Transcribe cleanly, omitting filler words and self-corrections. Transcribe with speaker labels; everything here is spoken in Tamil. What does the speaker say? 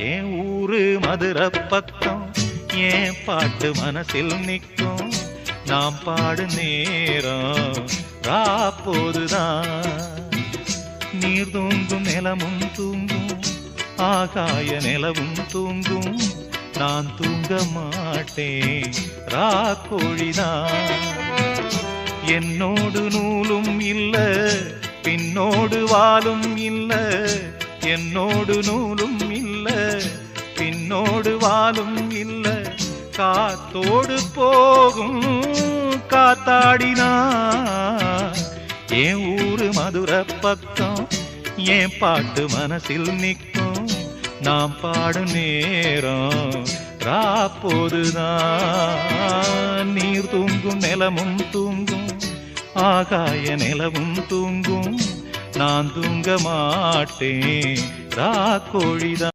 Speaker 1: என் ஊரு மதுரை பக்கம் ஏன் பாட்டு மனசில் நிற்கும் நாம் பாடு நேரம் ராப்போதுதான் நீர் தூங்கும் நிலமும் தூங்கும் ஆகாய நிலவும் தூங்கும் நான் தூங்க மாட்டேன் ராக்கோழிதான் என்னோடு நூலும் இல்ல பின்னோடு வாலும் இல்ல என்னோடு நூலும் இல்ல பின்னோடு வாலும் இல்ல காத்தோடு போகும் காத்தாடினா என் ஊரு மதுரை பக்கம் என் பாட்டு மனசில் நிற்கும் நாம் பாடும் நேரம் ராப்போதுதான் நீர் தூங்கும் நிலமும் தூங்கும் ஆகாய நிலவும் தூங்கும் நான் தூங்க மாட்டேன் ராக்கோழிதான்